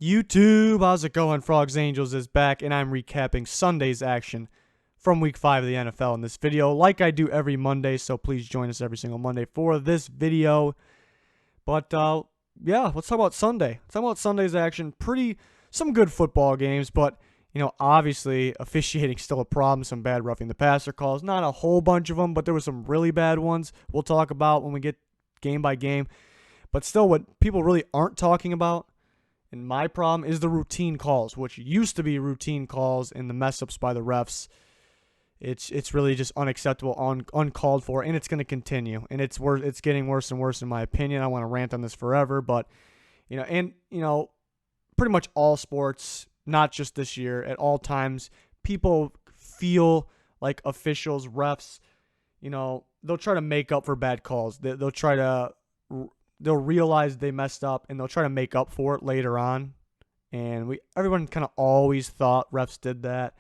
YouTube, how's it going? Frogs Angels is back, and I'm recapping Sunday's action from Week 5 of the NFL in this video, like I do every Monday, so please join us every single Monday for this video. But, yeah, let's talk about Sunday. Let's talk about Sunday's action. Some good football games, but, obviously, officiating still a problem. Some bad roughing the passer calls. Not a whole bunch of them, but there were some really bad ones we'll talk about when we get game by game. But still, what people really aren't talking about, and my problem, is the routine calls, which used to be routine calls and the mess-ups by the refs. It's really just unacceptable, uncalled for, and it's going to continue. And it's getting worse and worse in my opinion. I want to rant on this forever, but pretty much all sports, not just this year, at all times, people feel like officials, refs, they'll try to make up for bad calls. They'll realize they messed up, and they'll try to make up for it later on. And everyone kind of always thought refs did that,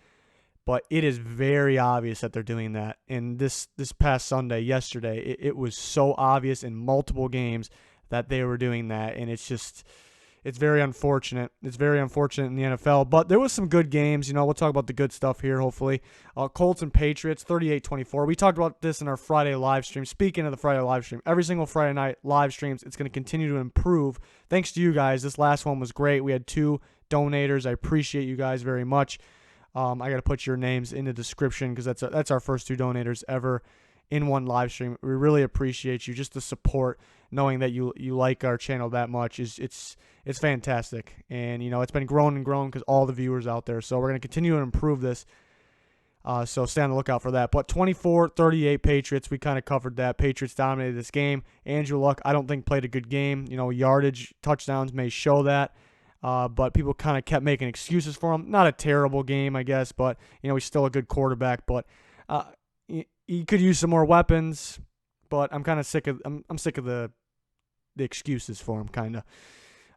but it is very obvious that they're doing that. And this past Sunday, yesterday, it was so obvious in multiple games that they were doing that, and it's very unfortunate. It's very unfortunate in the NFL. But there was some good games. We'll talk about the good stuff here, hopefully. Colts and Patriots, 38-24. We talked about this in our Friday live stream. Speaking of the Friday live stream, every single Friday night live streams, it's going to continue to improve. Thanks to you guys. This last one was great. We had 2 donators. I appreciate you guys very much. I got to put your names in the description because that's our first 2 donators ever in one live stream. We really appreciate you. Just the support, knowing that you like our channel that much, it's fantastic. And it's been growing and growing because all the viewers out there. So we're going to continue to improve this. So stay on the lookout for that. But 24-38 Patriots, we kind of covered that. Patriots dominated this game. Andrew Luck, I don't think, played a good game. Yardage, touchdowns may show that. But people kind of kept making excuses for him. Not a terrible game, I guess, but he's still a good quarterback. But he could use some more weapons. But I'm kind of sick of I'm sick of the excuses for him, kind of.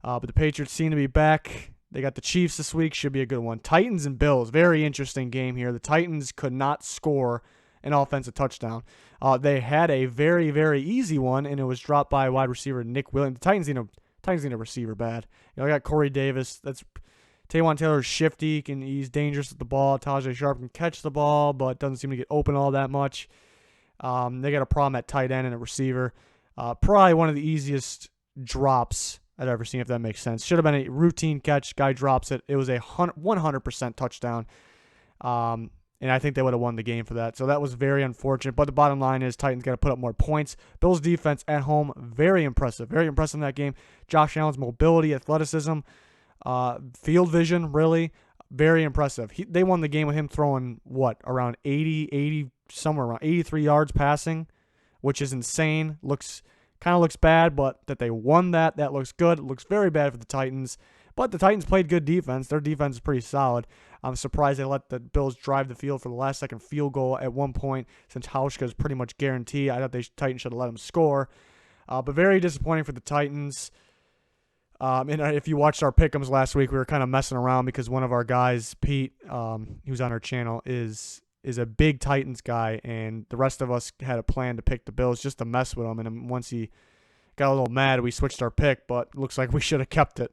But the Patriots seem to be back. They got the Chiefs this week. Should be a good one. Titans and Bills. Very interesting game here. The Titans could not score an offensive touchdown. They had a very, very easy one, and it was dropped by wide receiver Nick Williams. The Titans need a receiver bad. I got Corey Davis. Taywan Taylor's shifty. He's dangerous with the ball. Tajay Sharp can catch the ball, but doesn't seem to get open all that much. They got a problem at tight end and a receiver. Probably one of the easiest drops I've ever seen, if that makes sense. Should have been a routine catch. Guy drops it. It was a 100% touchdown. And I think they would have won the game for that. So that was very unfortunate. But the bottom line is Titans got to put up more points. Bills defense at home, very impressive. Very impressive in that game. Josh Allen's mobility, athleticism, field vision, really very impressive. They won the game with him throwing, around 80, somewhere around 83 yards passing, which is insane. Kind of looks bad, but that they won that looks good. It looks very bad for the Titans. But the Titans played good defense. Their defense is pretty solid. I'm surprised they let the Bills drive the field for the last-second field goal at one point, since Hauschka is pretty much guaranteed. I thought the Titans should have let him score. But very disappointing for the Titans. And if you watched our pick'ems last week, we were kind of messing around because one of our guys, Pete, who's on our channel, is a big Titans guy, and the rest of us had a plan to pick the Bills just to mess with them. And then once he got a little mad, we switched our pick, but looks like we should have kept it.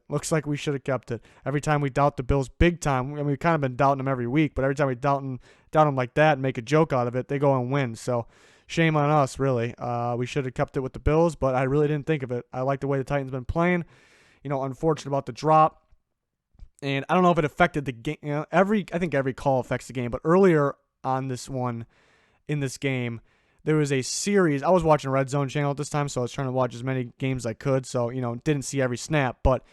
Every time we doubt the Bills big time, we've kind of been doubting them every week, but every time we doubt them like that and make a joke out of it, they go and win. So shame on us, really. We should have kept it with the Bills, but I really didn't think of it. I like the way the Titans been playing. Unfortunate about the drop. And I don't know if it affected the game. I think every call affects the game, but earlier on this one, in this game, there was a series. I was watching Red Zone channel at this time, so I was trying to watch as many games as I could. So, didn't see every snap. But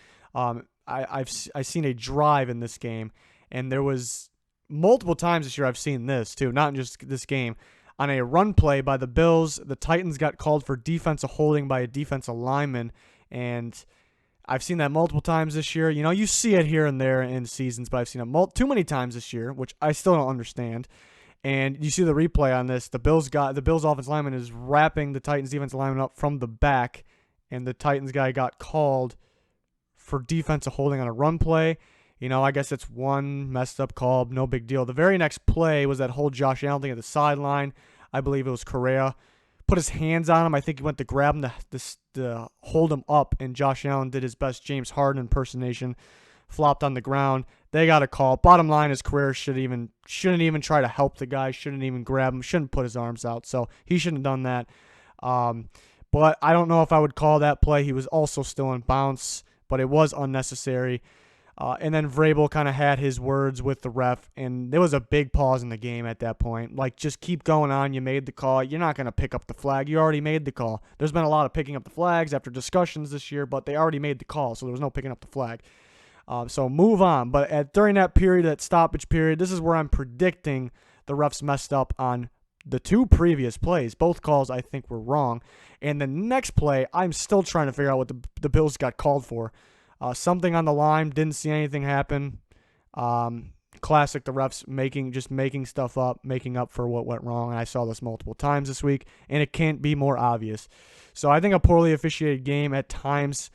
I've seen a drive in this game, and there was multiple times this year I've seen this too, not just this game. On a run play by the Bills, the Titans got called for defensive holding by a defensive lineman, and I've seen that multiple times this year. You see it here and there in seasons, but I've seen it too many times this year, which I still don't understand. And you see the replay on this. The Bills offensive lineman is wrapping the Titans defensive lineman up from the back, and the Titans guy got called for defensive holding on a run play. I guess it's one messed up call, no big deal. The very next play was that whole Josh Allen thing at the sideline. I believe it was Correa. Put his hands on him. I think he went to grab him to hold him up, and Josh Allen did his best James Harden impersonation flopped on the ground. They got a call. Bottom line, his career shouldn't even try to help the guy. Shouldn't even grab him. Shouldn't put his arms out. So he shouldn't have done that. But I don't know if I would call that play. He was also still in bounce, but it was unnecessary. And then Vrabel kind of had his words with the ref, and there was a big pause in the game at that point. Like, just keep going on. You made the call. You're not going to pick up the flag. You already made the call. There's been a lot of picking up the flags after discussions this year, but they already made the call, so there was no picking up the flag. So move on. But during that period, that stoppage period, this is where I'm predicting the refs messed up on the two previous plays. Both calls I think were wrong. And the next play, I'm still trying to figure out what the Bills got called for. Something on the line, didn't see anything happen. Classic, the refs making stuff up, making up for what went wrong. And I saw this multiple times this week, and it can't be more obvious. So I think a poorly officiated game at times,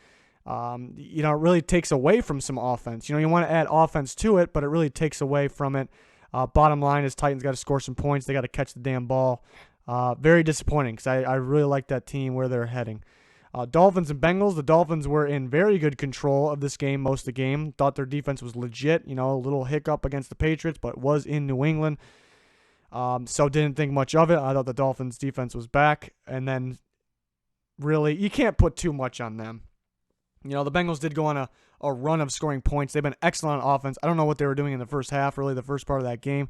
it really takes away from some offense. You want to add offense to it, but it really takes away from it. Bottom line is Titans got to score some points. They got to catch the damn ball. Very disappointing because I really like that team where they're heading. Dolphins and Bengals. The Dolphins were in very good control of this game most of the game. Thought their defense was legit. A little hiccup against the Patriots, but it was in New England. So didn't think much of it. I thought the Dolphins' defense was back. And then really, you can't put too much on them. The Bengals did go on a run of scoring points. They've been excellent on offense. I don't know what they were doing in the first half, really the first part of that game.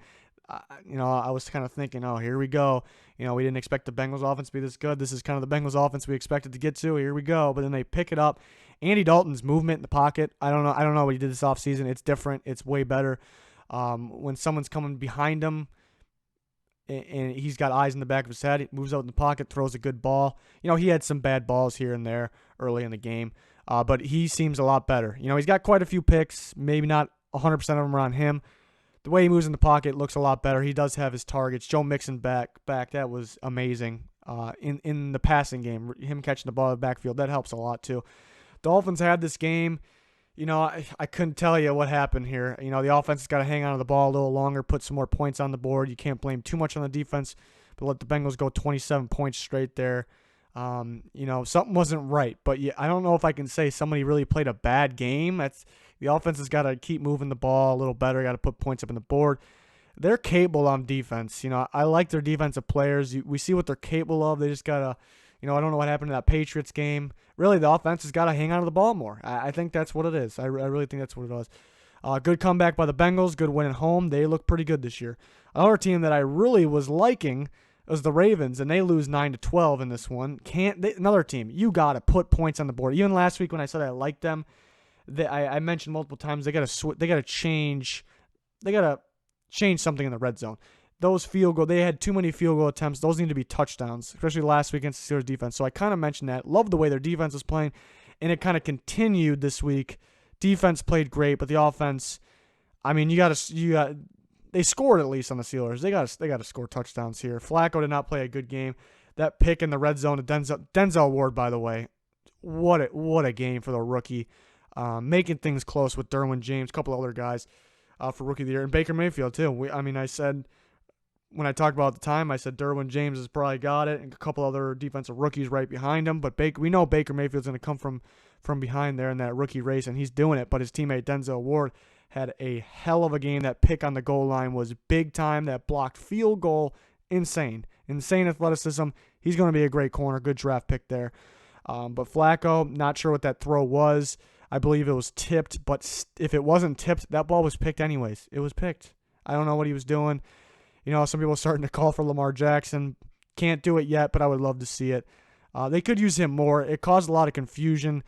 I was kind of thinking, oh, here we go. We didn't expect the Bengals offense to be this good. This is kind of the Bengals offense we expected to get to. Here we go. But then they pick it up. Andy Dalton's movement in the pocket, I don't know what he did this offseason. It's different. It's way better. When someone's coming behind him and he's got eyes in the back of his head, he moves out in the pocket, throws a good ball. He had some bad balls here and there early in the game. But he seems a lot better. He's got quite a few picks. Maybe not 100% of them are on him. The way he moves in the pocket looks a lot better. He does have his targets. Joe Mixon back. That was amazing. In the passing game, him catching the ball in the backfield, that helps a lot too. Dolphins had this game. I couldn't tell you what happened here. The offense has got to hang on to the ball a little longer, put some more points on the board. You can't blame too much on the defense, but let the Bengals go 27 points straight there. Something wasn't right, but I don't know if I can say somebody really played a bad game. The offense has got to keep moving the ball a little better, got to put points up on the board. They're capable on defense. I like their defensive players. We see what they're capable of. They just got to, I don't know what happened in that Patriots game. Really, the offense has got to hang on to the ball more. I think that's what it is. I really think that's what it was. Good comeback by the Bengals. Good win at home. They look pretty good this year. Another team that I really was liking was the Ravens, and they lose 9-12 in this one. Another team, you got to put points on the board. Even last week when I said I liked them, I mentioned multiple times they got to change something in the red zone. Those they had too many field goal attempts. Those need to be touchdowns, especially last week against the Steelers defense. So I kind of mentioned that. Love the way their defense was playing, and it kind of continued this week. Defense played great, but the offense, they scored at least on the Steelers. They got to score touchdowns here. Flacco did not play a good game. That pick in the red zone to Denzel Ward, by the way, what a game for the rookie. Making things close with Derwin James, a couple other guys for Rookie of the Year, and Baker Mayfield too. I said when I talked about it at the time, I said Derwin James has probably got it, and a couple other defensive rookies right behind him. But we know Baker Mayfield's going to come from behind there in that rookie race, and he's doing it. But his teammate Denzel Ward had a hell of a game. That pick on the goal line was big time. That blocked field goal, insane athleticism. He's going to be a great corner, good draft pick there. But Flacco, not sure what that throw was. I believe it was tipped, but if it wasn't tipped, that ball was picked anyways. It was picked. I don't know what he was doing. Some people are starting to call for Lamar Jackson. Can't do it yet, but I would love to see it. They could use him more. It caused a lot of confusion.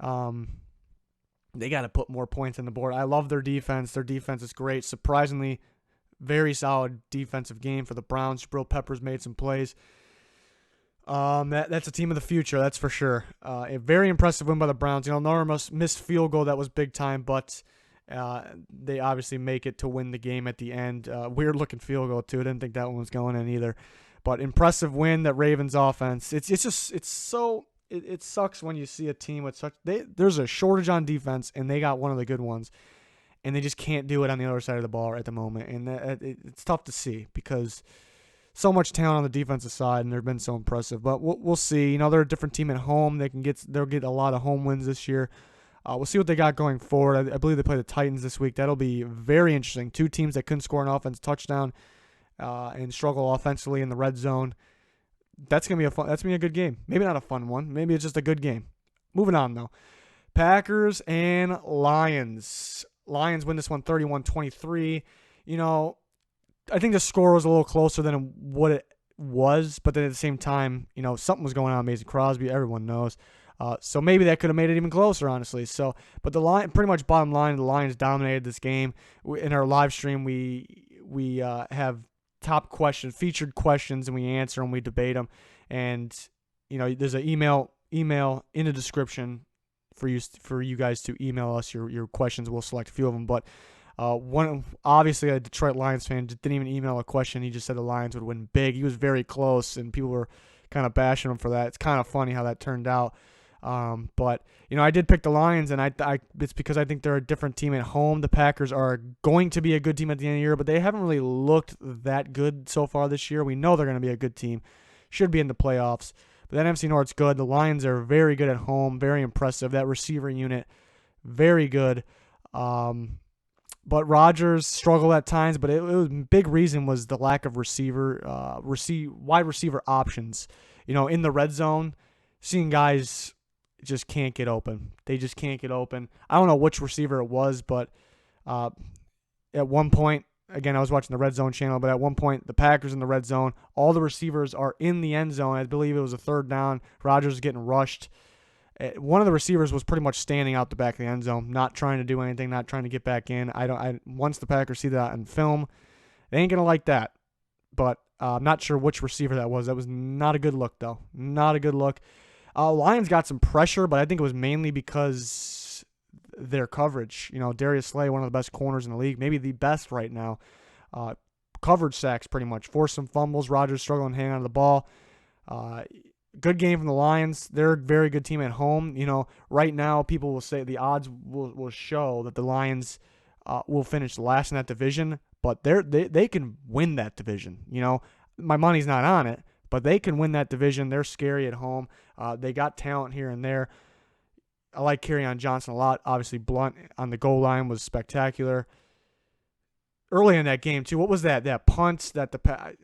They got to put more points on the board. I love their defense. Their defense is great. Surprisingly, very solid defensive game for the Browns. Jabril Peppers made some plays. That's a team of the future, that's for sure. A very impressive win by the Browns. Norma missed field goal that was big time, but they obviously make it to win the game at the end. Weird looking field goal too. I didn't think that one was going in either. But impressive win. That Ravens offense. It sucks when you see a team with there's a shortage on defense, and they got one of the good ones, and they just can't do it on the other side of the ball at the moment. And it's tough to see because so much talent on the defensive side, and they've been so impressive. But we'll see. They're a different team at home. They'll get a lot of home wins this year. We'll see what they got going forward. I believe they play the Titans this week. That'll be very interesting. Two teams that couldn't score an offensive touchdown and struggle offensively in the red zone. That's gonna be a good game. Maybe not a fun one. Maybe it's just a good game. Moving on though. Packers and Lions. Lions win this one 31-23. I think the score was a little closer than what it was, but then at the same time, something was going on with Mason Crosby. Everyone knows. So maybe that could have made it even closer, honestly. But the line, pretty much bottom line, the Lions dominated this game. In our live stream, we have top questions, featured questions, and we answer them, we debate them. And there's an email in the description for you guys to email us your questions. We'll select a few of them, but obviously a Detroit Lions fan just didn't even email a question. He just said the Lions would win big. He was very close, and people were kind of bashing him for that. It's kind of funny how that turned out. But I did pick the Lions, and it's because I think they're a different team at home. The Packers are going to be a good team at the end of the year, but they haven't really looked that good so far this year. We know they're going to be a good team, should be in the playoffs. But that NFC North's good. The Lions are very good at home, very impressive. That receiver unit, very good. But Rodgers struggled at times, but it was big reason was the lack of wide receiver options. In the red zone, seeing guys just can't get open. They just can't get open. I don't know which receiver it was, but at one point, again, I was watching the Red Zone channel, but at one point, the Packers in the red zone, all the receivers are in the end zone. I believe it was a third down. Rodgers was getting rushed. One of the receivers was pretty much standing out the back of the end zone, not trying to do anything, not trying to get back in. Once the Packers see that on film, they ain't gonna like that. But I'm not sure which receiver that was. That was not a good look, though. Not a good look. Lions got some pressure, but I think it was mainly because their coverage. Darius Slay, one of the best corners in the league, maybe the best right now. Coverage sacks pretty much. Forced some fumbles. Rodgers struggling to hang on to the ball. Good game from the Lions. They're a very good team at home. Right now people will say the odds will show that the Lions will finish last in that division, but they can win that division. My money's not on it, but they can win that division. They're scary at home. They got talent here and there. I like Kerryon Johnson a lot. Obviously, Blunt on the goal line was spectacular. Early in that game, too, what was that? That punt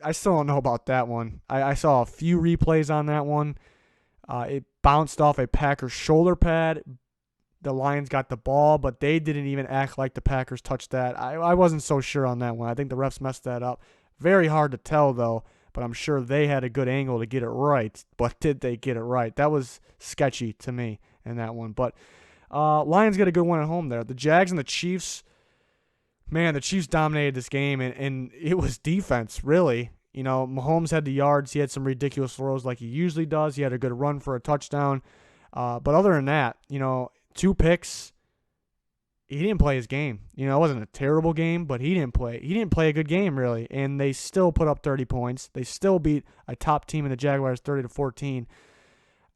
I still don't know about that one. I saw a few replays on that one. It bounced off a Packers shoulder pad. The Lions got the ball, but they didn't even act like the Packers touched that. I wasn't so sure on that one. I think the refs messed that up. Very hard to tell, though, but I'm sure they had a good angle to get it right. But did they get it right? That was sketchy to me in that one. But Lions get a good one at home there. The Jags and the Chiefs, man, the Chiefs dominated this game, and it was defense, really. Mahomes had the yards. He had some ridiculous throws like he usually does. He had a good run for a touchdown. But other than that, 2 picks. He didn't play his game. It wasn't a terrible game, but he didn't play. He didn't play a good game, really, and they still put up 30 points. They still beat a top team in the Jaguars 30-14.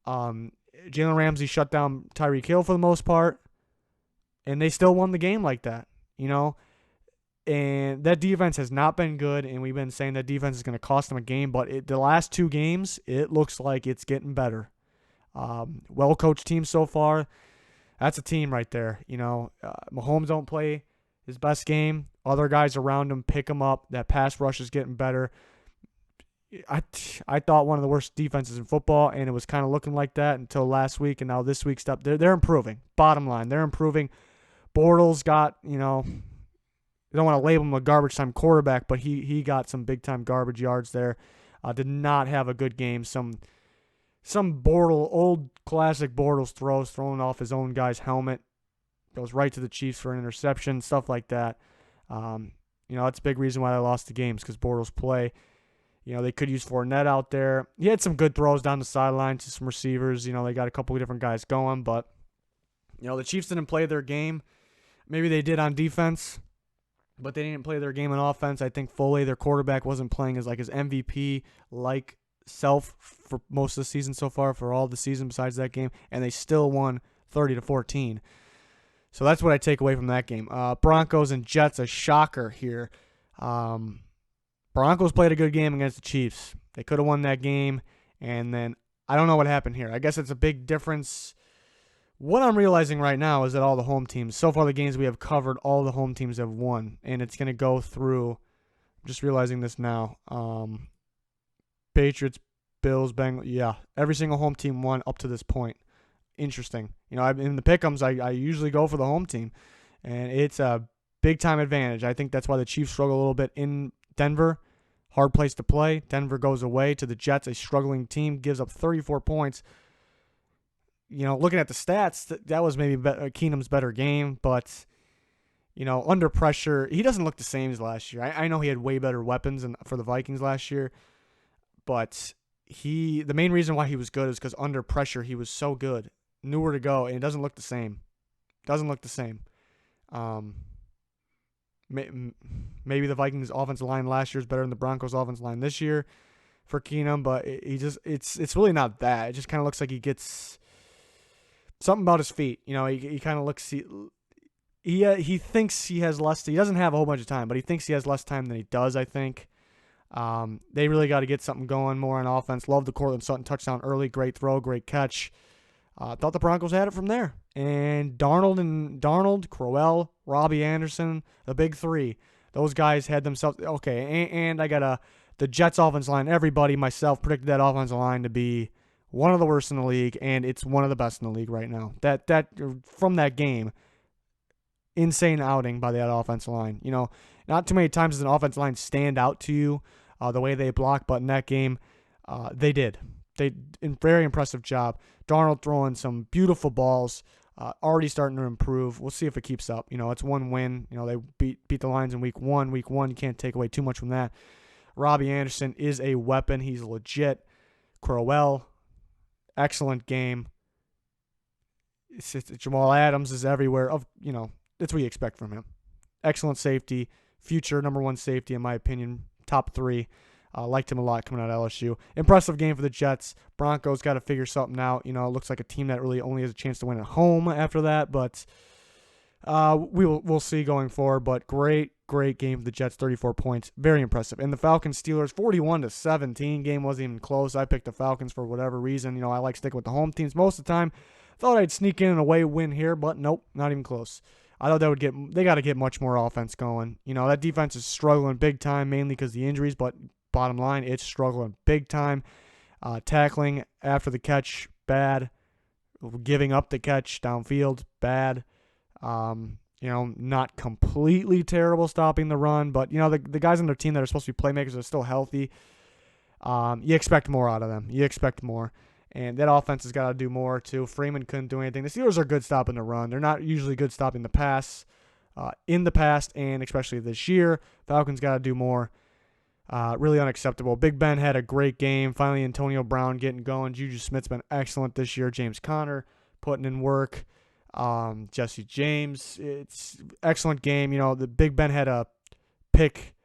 Jalen Ramsey shut down Tyreek Hill for the most part, and they still won the game like that, And that defense has not been good, and we've been saying that defense is going to cost them a game, but the last 2 games, it looks like it's getting better. Well-coached team so far. That's a team right there. Mahomes don't play his best game. Other guys around him pick him up. That pass rush is getting better. I thought one of the worst defenses in football, and it was kind of looking like that until last week, and now this week's stuff. They're improving. Bottom line, they're improving. Bortles got, you don't want to label him a garbage time quarterback, but he got some big time garbage yards there. Did not have a good game. Some old classic Bortles throws thrown off his own guy's helmet. Goes right to the Chiefs for an interception, stuff like that. That's a big reason why they lost the games because Bortles play. They could use Fournette out there. He had some good throws down the sideline to some receivers. They got a couple of different guys going, but, the Chiefs didn't play their game. Maybe they did on defense, but they didn't play their game on offense. I think Foley, their quarterback, wasn't playing as like his MVP-like self for most of the season so far, for all the season besides that game, and they still won 30-14. So that's what I take away from that game. Broncos and Jets, a shocker here. Broncos played a good game against the Chiefs. They could have won that game, and then I don't know what happened here. I guess it's a big difference What I'm realizing right now is that all the home teams, so far the games we have covered, all the home teams have won, and it's going to go through. I'm just realizing this now. Patriots, Bills, Bengals. Yeah, every single home team won up to this point. Interesting. In the pick'ems, I usually go for the home team, and it's a big time advantage. I think that's why the Chiefs struggle a little bit in Denver. Hard place to play. Denver goes away to the Jets, a struggling team, gives up 34 points. Looking at the stats, that was maybe Keenum's better game, but under pressure, he doesn't look the same as last year. I know he had way better weapons for the Vikings last year, but the main reason why he was good is because under pressure he was so good, knew where to go, and it doesn't look the same. Maybe the Vikings offensive line last year is better than the Broncos offensive line this year for Keenum, but it's really not that. It just kind of looks like he gets something about his feet. He kind of looks he thinks he has less. He doesn't have a whole bunch of time, but he thinks he has less time than he does. I think they really got to get something going more on offense. Love the Cortland Sutton touchdown early, great throw, great catch. Thought the Broncos had it from there. And Darnold, Crowell, Robbie Anderson, the big three. Those guys had themselves okay. And I got the Jets offensive line. Everybody, myself, predicted that offensive line to be one of the worst in the league, and it's one of the best in the league right now. That from that game, insane outing by that offensive line. Not too many times does an offensive line stand out to you the way they block, but in that game, they did. Very impressive job. Darnold throwing some beautiful balls, already starting to improve. We'll see if it keeps up. It's one win. They beat the Lions in week one. Week one, you can't take away too much from that. Robbie Anderson is a weapon. He's legit. Crowell, excellent game. Jamal Adams is everywhere. That's what you expect from him. Excellent safety. Future number one safety, in my opinion. Top three. Liked him a lot coming out of LSU. Impressive game for the Jets. Broncos got to figure something out. It looks like a team that really only has a chance to win at home after that, but we'll see going forward. But great game for the Jets. 34 points, very impressive. And the Falcons Steelers 41-17. Game wasn't even close. I picked the Falcons for whatever reason. I like sticking with the home teams most of the time. Thought I'd sneak in an away win here, but nope, not even close. I thought they got to get much more offense going. That defense is struggling big time, mainly because of the injuries, but bottom line, it's struggling big time. Tackling after the catch, bad. Giving up the catch downfield, bad. Not completely terrible stopping the run, but, the guys on their team that are supposed to be playmakers are still healthy. You expect more out of them. You expect more. And that offense has got to do more, too. Freeman couldn't do anything. The Steelers are good stopping the run. They're not usually good stopping the pass in the past, and especially this year. Falcons got to do more. Really unacceptable. Big Ben had a great game. Finally, Antonio Brown getting going. Juju Smith's been excellent this year. James Conner putting in work. Jesse James. It's excellent game. The Big Ben had a pick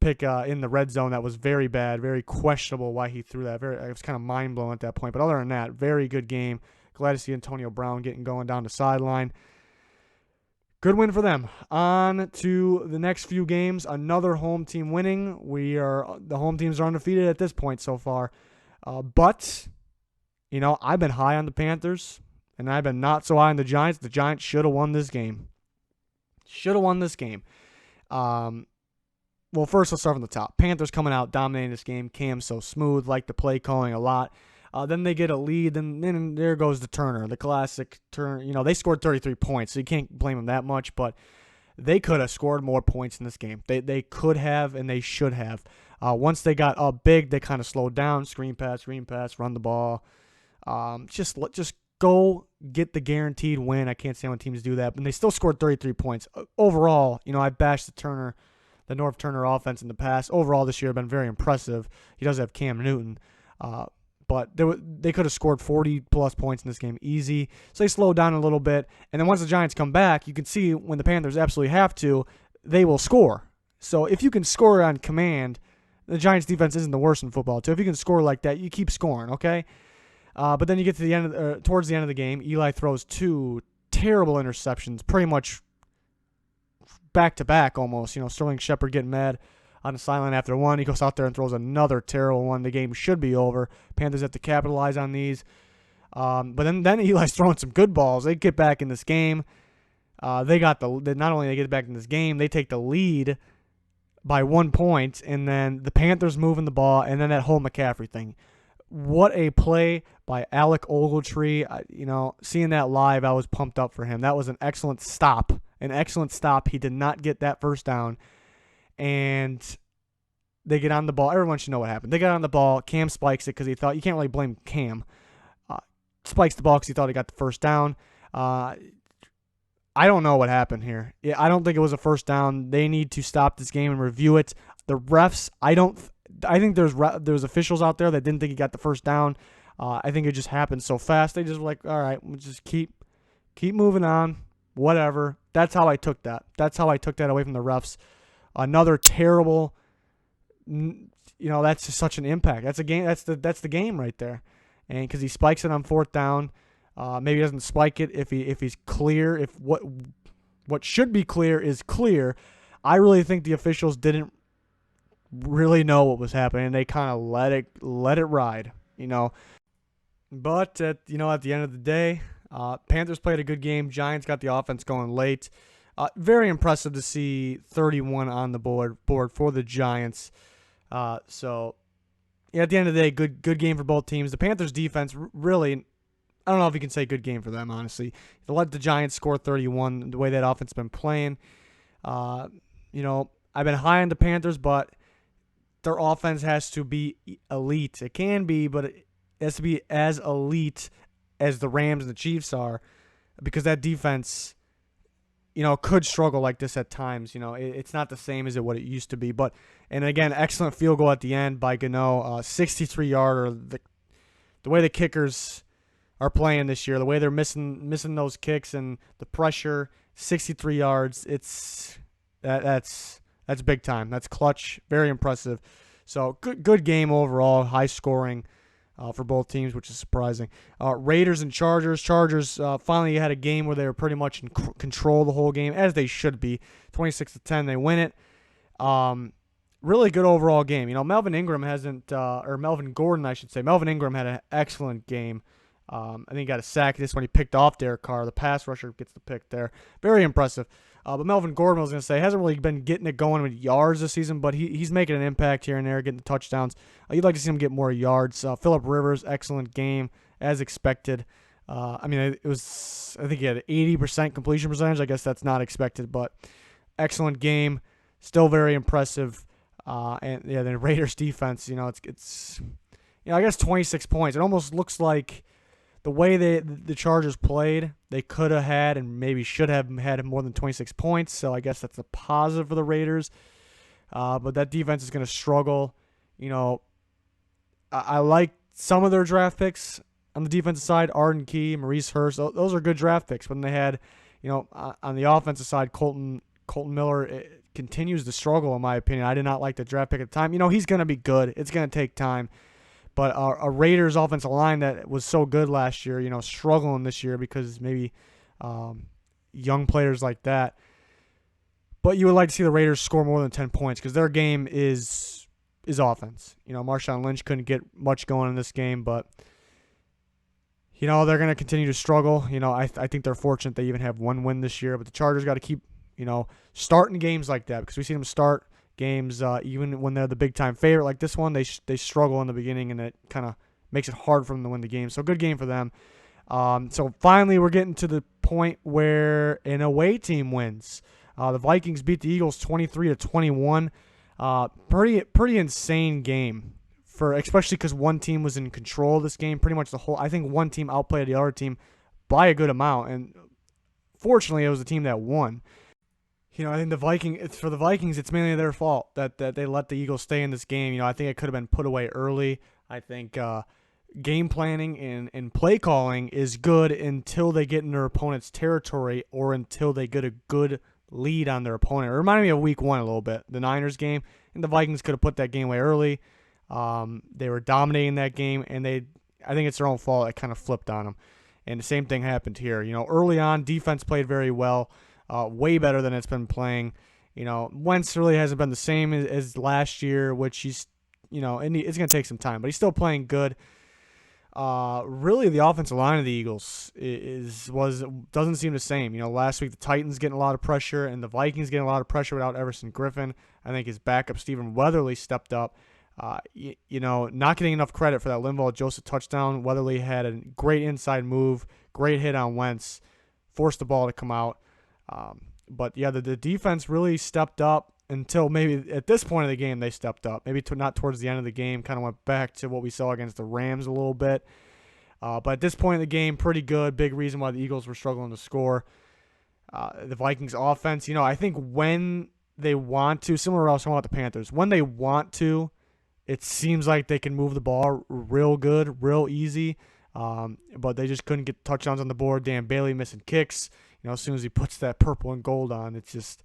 in the red zone that was very bad, very questionable why he threw that. It was kind of mind-blowing at that point. But other than that, very good game. Glad to see Antonio Brown getting going down the sideline. Good win for them. On to the next few games. Another home team winning. The home teams are undefeated at this point so far. But I've been high on the Panthers, and I've been not so high on the Giants. The Giants should have won this game. Well, first let's start from the top. Panthers coming out, dominating this game. Cam's so smooth, like the play calling a lot. Then they get a lead, and then there goes the Turner, the classic Turner. They scored 33 points, so you can't blame them that much, but they could have scored more points in this game. They could have, and they should have. Once they got up big, they kind of slowed down. Screen pass, run the ball. Just go get the guaranteed win. I can't stand when teams do that, but they still scored 33 points. Overall, I bashed the Norv Turner offense in the past. Overall, this year have been very impressive. He does have Cam Newton. But they could have scored 40-plus points in this game easy. So they slowed down a little bit. And then once the Giants come back, you can see when the Panthers absolutely have to, they will score. So if you can score on command, the Giants' defense isn't the worst in football, too. If you can score like that, you keep scoring, okay? But then you get to the end towards the end of the game, Eli throws two terrible interceptions, pretty much back-to-back almost. Sterling Shepard getting mad on the sideline after one. He goes out there and throws another terrible one. The game should be over. Panthers have to capitalize on these. But then Eli's throwing some good balls. They get back in this game. They got not only they get back in this game, they take the lead by 1 point, and then the Panthers moving the ball, and then that whole McCaffrey thing. What a play by Alec Ogletree. Seeing that live, I was pumped up for him. That was an excellent stop. An excellent stop. He did not get that first down. And they get on the ball. Everyone should know what happened. They got on the ball. Cam spikes it because he thought, you can't really blame Cam. Spikes the ball because he thought he got the first down. I don't know what happened here. I don't think it was a first down. They need to stop this game and review it. The refs, I think there's officials out there that didn't think he got the first down. I think it just happened so fast. They just were like, all right, we'll just keep moving on. Whatever. That's how I took that. That's how I took that away from the refs. Another terrible, that's just such an impact. That's a game. That's the game right there. And because he spikes it on fourth down, maybe he doesn't spike it if he's clear. If what should be clear is clear, I really think the officials didn't really know what was happening. They kind of let it ride, But at the end of the day, Panthers played a good game. Giants got the offense going late. Very impressive to see 31 on the board for the Giants. So at the end of the day, good game for both teams. The Panthers defense really, I don't know if you can say good game for them, honestly. They let the Giants score 31 the way that offense has been playing. I've been high on the Panthers, but their offense has to be elite. It can be, but it has to be as elite as the Rams and the Chiefs are, because that defense, could struggle like this at times. It's not the same as what it used to be. And again, excellent field goal at the end by Gano, 63-yarder. The way the kickers are playing this year, the way they're missing those kicks and the pressure, 63 yards. That's big time. That's clutch. Very impressive. So good game overall. High scoring for both teams, which is surprising. Raiders and Chargers. Chargers finally had a game where they were pretty much in control the whole game, as they should be. 26-10, they win it. Really good overall game. Melvin Ingram Melvin Gordon, I should say. Melvin Ingram had an excellent game. I think he got a sack this when he picked off Derek Carr. The pass rusher gets the pick there. Very impressive. But Melvin Gordon, I was going to say, hasn't really been getting it going with yards this season, but he's making an impact here and there, getting the touchdowns. You'd like to see him get more yards. Phillip Rivers, excellent game, as expected. I think he had an 80% completion percentage. I guess that's not expected, but excellent game. Still very impressive. The Raiders defense, it's I guess 26 points. It almost looks like the way the Chargers played, they could have had and maybe should have had more than 26 points. So I guess that's a positive for the Raiders. But that defense is going to struggle. I like some of their draft picks on the defensive side. Arden Key, Maurice Hurst. Those are good draft picks. When they had, on the offensive side, Colton Miller continues to struggle, in my opinion. I did not like the draft pick at the time. He's going to be good. It's going to take time. But a Raiders offensive line that was so good last year, struggling this year because maybe young players like that. But you would like to see the Raiders score more than 10 points because their game is offense. Marshawn Lynch couldn't get much going in this game, but they're going to continue to struggle. I think they're fortunate they even have one win this year, but the Chargers got to keep starting games like that, because we see them start games even when they're the big time favorite like this one. They struggle in the beginning, and it kind of makes it hard for them to win the game. So good game for them. So finally we're getting to the point where an away team wins. The Vikings beat the Eagles 23-21. Pretty insane game, especially because one team was in control of this game pretty much the whole. I think one team outplayed the other team by a good amount, and fortunately it was the team that won. I think for the Vikings, it's mainly their fault that they let the Eagles stay in this game. I think it could have been put away early. I think game planning and play calling is good until they get in their opponent's territory or until they get a good lead on their opponent. It reminded me of Week 1 a little bit, the Niners game, and the Vikings could have put that game away early. They were dominating that game, and I think it's their own fault. It kind of flipped on them, and the same thing happened here. Early on, defense played very well. Way better than it's been playing. Wentz really hasn't been the same as last year, which he's, and it's going to take some time, but he's still playing good. Really, the offensive line of the Eagles doesn't seem the same. Last week the Titans getting a lot of pressure and the Vikings getting a lot of pressure without Everson Griffin. I think his backup Stephen Weatherly stepped up. Not getting enough credit for that Linval Joseph touchdown. Weatherly had a great inside move, great hit on Wentz, forced the ball to come out. But yeah, the defense really stepped up until maybe at this point of the game they stepped up. Maybe not towards the end of the game, kind of went back to what we saw against the Rams a little bit. But at this point in the game, pretty good. Big reason why the Eagles were struggling to score. The Vikings offense, I think when they want to, similar to what I was talking about the Panthers, when they want to, it seems like they can move the ball real good, real easy. But they just couldn't get touchdowns on the board. Dan Bailey missing kicks. As soon as he puts that purple and gold on, it's just,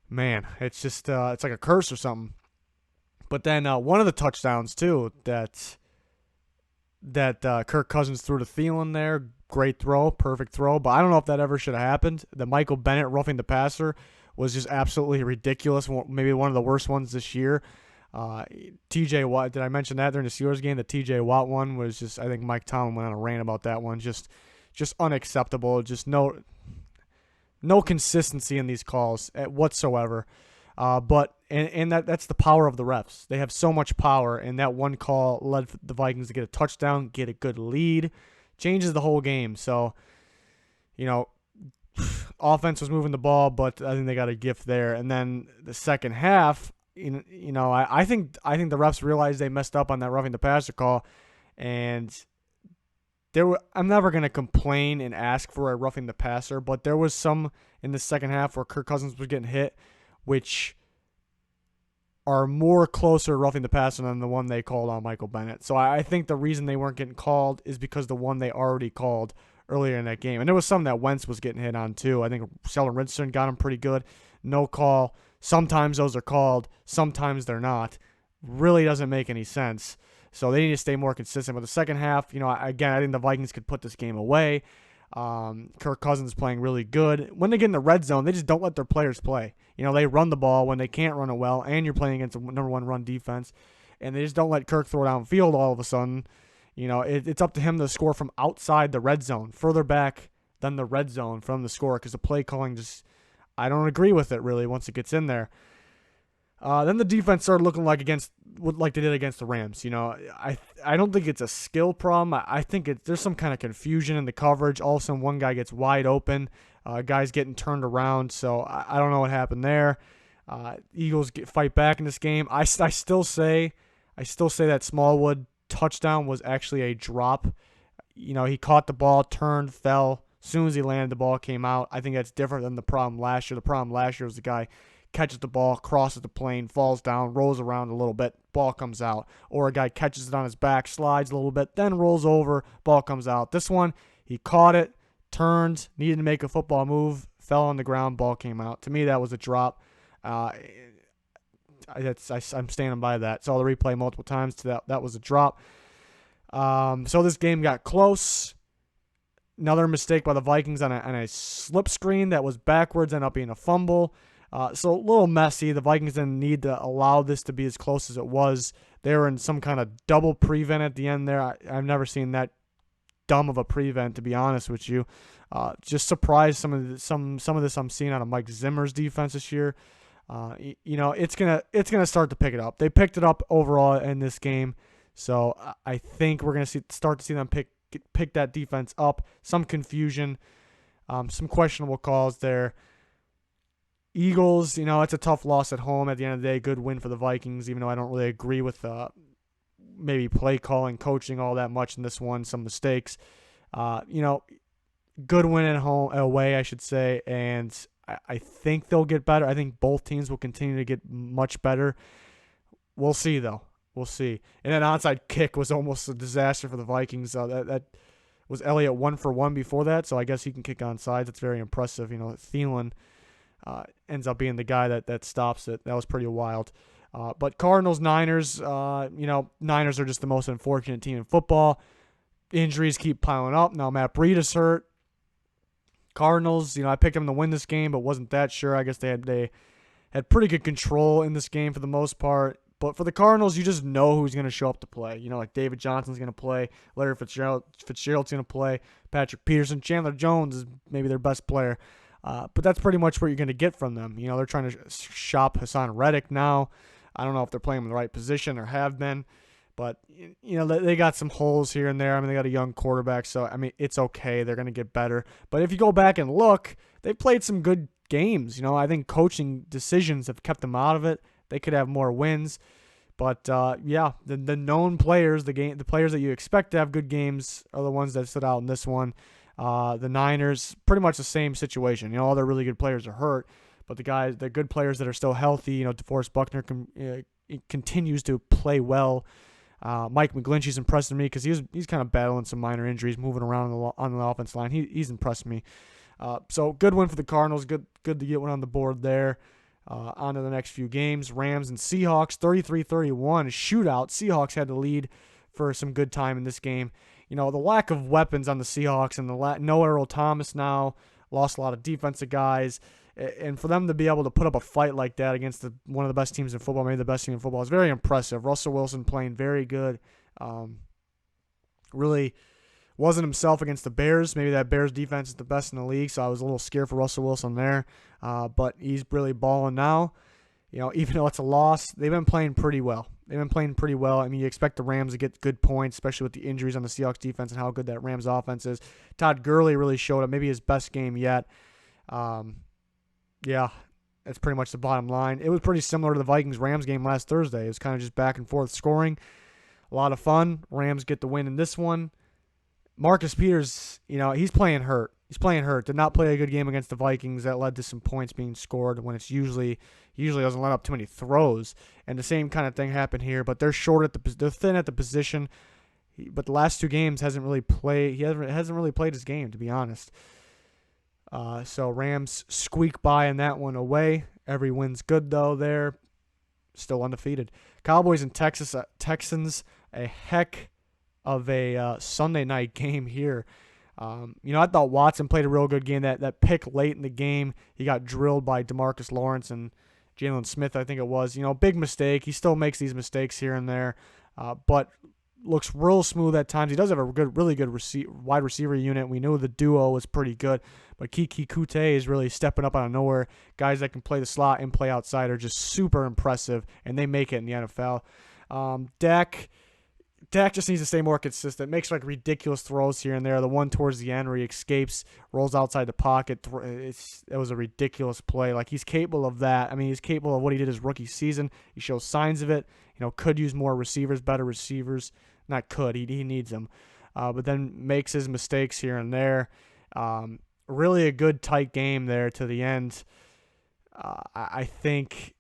man, it's like a curse or something. But then one of the touchdowns too that Kirk Cousins threw to Thielen there, great throw, perfect throw. But I don't know if that ever should have happened. The Michael Bennett roughing the passer was just absolutely ridiculous. Maybe one of the worst ones this year. TJ Watt, did I mention that during the Steelers game? The TJ Watt one was just, I think Mike Tomlin went on a rant about that one. Just unacceptable. Just no consistency in these calls whatsoever. But that's the power of the refs. They have so much power, and that one call led the Vikings to get a touchdown, get a good lead, changes the whole game. So, offense was moving the ball, but I think they got a gift there. And then the second half, I think the refs realized they messed up on that roughing the passer call, and I'm never going to complain and ask for a roughing the passer, but there was some in the second half where Kirk Cousins was getting hit, which are more closer roughing the passer than the one they called on Michael Bennett. So I think the reason they weren't getting called is because the one they already called earlier in that game. And there was some that Wentz was getting hit on too. I think Sheldon Richardson got him pretty good. No call. Sometimes those are called. Sometimes they're not. Really doesn't make any sense. So they need to stay more consistent. But the second half, again, I think the Vikings could put this game away. Kirk Cousins playing really good. When they get in the red zone, they just don't let their players play. They run the ball when they can't run it well, and you're playing against a number one run defense, and they just don't let Kirk throw downfield all of a sudden. It's up to him to score from outside the red zone, further back than the red zone from the score, because the play calling I don't agree with it really once it gets in there. Then the defense started looking like they did against the Rams. I don't think it's a skill problem. I think there's some kind of confusion in the coverage. All of a sudden, one guy gets wide open. Guy's getting turned around. So I don't know what happened there. Eagles fight back in this game. I still say that Smallwood touchdown was actually a drop. He caught the ball, turned, fell. As soon as he landed, the ball came out. I think that's different than the problem last year. The problem last year was the guy catches the ball, crosses the plane, falls down, rolls around a little bit, ball comes out. Or a guy catches it on his back, slides a little bit, then rolls over, ball comes out. This one, he caught it, turned, needed to make a football move, fell on the ground, ball came out. To me, that was a drop. I'm standing by that. Saw the replay multiple times. That was a drop. So this game got close. Another mistake by the Vikings on a slip screen that was backwards, ended up being a fumble. So a little messy. The Vikings didn't need to allow this to be as close as it was. They were in some kind of double prevent at the end there. I've never seen that dumb of a prevent, to be honest with you. Just surprised some of this I'm seeing out of Mike Zimmer's defense this year. It's gonna start to pick it up. They picked it up overall in this game, so I think we're gonna start to see them pick that defense up. Some confusion, some questionable calls there. Eagles, it's a tough loss at home at the end of the day. Good win for the Vikings, even though I don't really agree with maybe play calling, coaching all that much in this one. Some mistakes. Good win at home, away, I should say, and I think they'll get better. I think both teams will continue to get much better. We'll see, though. We'll see. And that onside kick was almost a disaster for the Vikings. That was Elliott 1 for 1 before that, so I guess he can kick onside. That's very impressive. Thielen ends up being the guy that stops it. That was pretty wild. But Cardinals-Niners, Niners are just the most unfortunate team in football. Injuries keep piling up. Now Matt Breida is hurt. Cardinals, I picked them to win this game, but wasn't that sure. I guess they had pretty good control in this game for the most part. But for the Cardinals, you just know who's going to show up to play. Like David Johnson's going to play, Larry Fitzgerald's going to play, Patrick Peterson, Chandler Jones is maybe their best player. But that's pretty much what you're going to get from them. They're trying to shop Hassan Reddick now. I don't know if they're playing him in the right position or have been. But, they got some holes here and there. I mean, they got a young quarterback, so, it's okay. They're going to get better. But if you go back and look, they've played some good games. I think coaching decisions have kept them out of it. They could have more wins. But, the known players, the players that you expect to have good games are the ones that stood out in this one. The Niners, pretty much the same situation. All their really good players are hurt. But the good players that are still healthy, DeForest Buckner continues to play well. Mike McGlinchey's impressed me because he's kind of battling some minor injuries, moving around on the offense line. He's impressed me. So good win for the Cardinals. Good to get one on the board there. On to the next few games. Rams and Seahawks, 33-31. Shootout. Seahawks had the lead for some good time in this game. The lack of weapons on the Seahawks and no Earl Thomas now. Lost a lot of defensive guys. And for them to be able to put up a fight like that against one of the best teams in football, maybe the best team in football, is very impressive. Russell Wilson playing very good. Really wasn't himself against the Bears. Maybe that Bears defense is the best in the league, so I was a little scared for Russell Wilson there. But he's really balling now. Even though it's a loss, they've been playing pretty well. You expect the Rams to get good points, especially with the injuries on the Seahawks defense and how good that Rams offense is. Todd Gurley really showed up, maybe his best game yet. Yeah, that's pretty much the bottom line. It was pretty similar to the Vikings-Rams game last Thursday. It was kind of just back and forth scoring. A lot of fun. Rams get the win in this one. Marcus Peters, he's playing hurt. Did not play a good game against the Vikings. That led to some points being scored when it's usually doesn't let up too many throws. And the same kind of thing happened here, but they're thin at the position. But the last two games he hasn't really played his game, to be honest. So Rams squeak by in that one away. Every win's good, though, there. Still undefeated. Cowboys and Texans, a heck of a Sunday night game here. I thought Watson played a real good game. That pick late in the game, he got drilled by DeMarcus Lawrence and Jalen Smith, I think it was. Big mistake. He still makes these mistakes here and there, but looks real smooth at times. He does have a really good wide receiver unit. We knew the duo was pretty good, but Kiki Kute is really stepping up out of nowhere. Guys that can play the slot and play outside are just super impressive, and they make it in the NFL. Dak just needs to stay more consistent. Makes ridiculous throws here and there. The one towards the end where he escapes, rolls outside the pocket. It was a ridiculous play. He's capable of that. He's capable of what he did his rookie season. He shows signs of it. Could use more receivers, better receivers. Not could. He needs them. But then makes his mistakes here and there. Really a good tight game there to the end. I think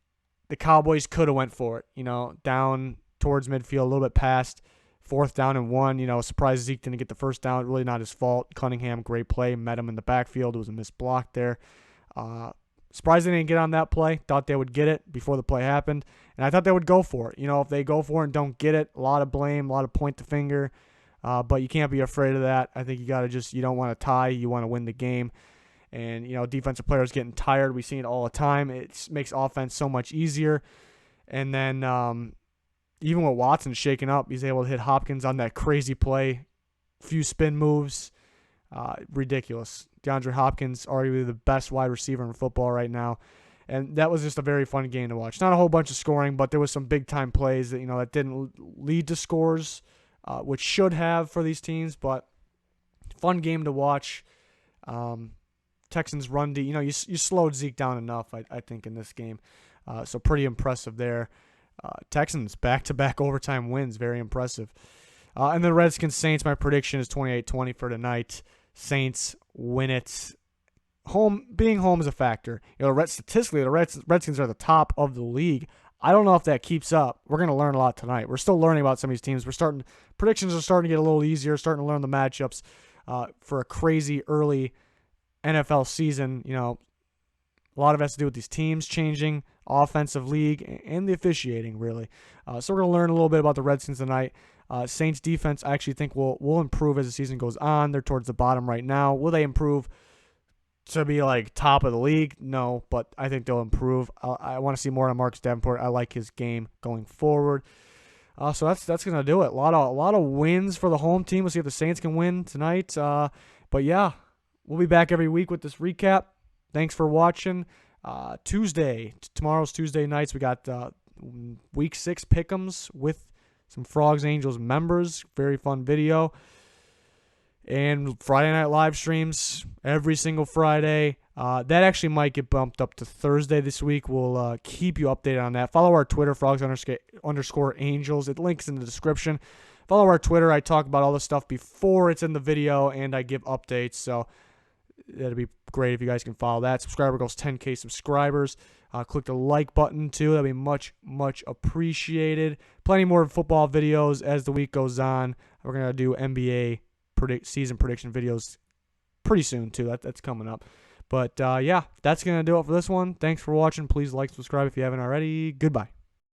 the Cowboys could have went for it. Down towards midfield, a little bit past. 4th down and 1. Surprised Zeke didn't get the first down. Really not his fault. Cunningham, great play. Met him in the backfield. It was a missed block there. Surprised they didn't get on that play. Thought they would get it before the play happened. And I thought they would go for it. If they go for it and don't get it, a lot of blame, a lot of point the finger. But you can't be afraid of that. I think you don't want to tie. You want to win the game. And, defensive players getting tired. We see it all the time. It makes offense so much easier. And then even with Watson shaking up, he's able to hit Hopkins on that crazy play. Few spin moves. Ridiculous. DeAndre Hopkins, arguably the best wide receiver in football right now. And that was just a very fun game to watch. Not a whole bunch of scoring, but there was some big-time plays that, that didn't lead to scores, which should have for these teams. But fun game to watch. Texans run D. You slowed Zeke down enough, I think, in this game. So pretty impressive there. Texans back-to-back overtime wins. Very impressive. And the Redskins-Saints, my prediction is 28-20 for tonight. Saints win it. Being home is a factor. Statistically, the Redskins are the top of the league. I don't know if that keeps up. We're going to learn a lot tonight. We're still learning about some of these teams. Predictions are starting to get a little easier, starting to learn the matchups for a crazy early NFL season. A lot of it has to do with these teams changing, offensive league, and the officiating, really. So we're going to learn a little bit about the Redskins tonight. Saints defense, I actually think will improve as the season goes on. They're towards the bottom right now. Will they improve? to be like top of the league, no, but I think they'll improve. I want to see more on Marcus Davenport. I like his game going forward. So that's gonna do it. A lot of wins for the home team. We'll see if the Saints can win tonight. But yeah, we'll be back every week with this recap. Thanks for watching. Tomorrow's Tuesday nights. We got week 6 pick'ems with some Frogs Angels members. Very fun video. And Friday night live streams every single Friday. That actually might get bumped up to Thursday this week. We'll keep you updated on that. Follow our Twitter, Frogs_Angels. It links in the description. Follow our Twitter. I talk about all this stuff before it's in the video, and I give updates. So that'd be great if you guys can follow that. Subscriber goals 10K subscribers. Click the like button too. That'd be much, much appreciated. Plenty more football videos as the week goes on. We're going to do NBA season prediction videos pretty soon too. That's coming up. But yeah, that's going to do it for this one. Thanks for watching. Please like, subscribe if you haven't already. Goodbye.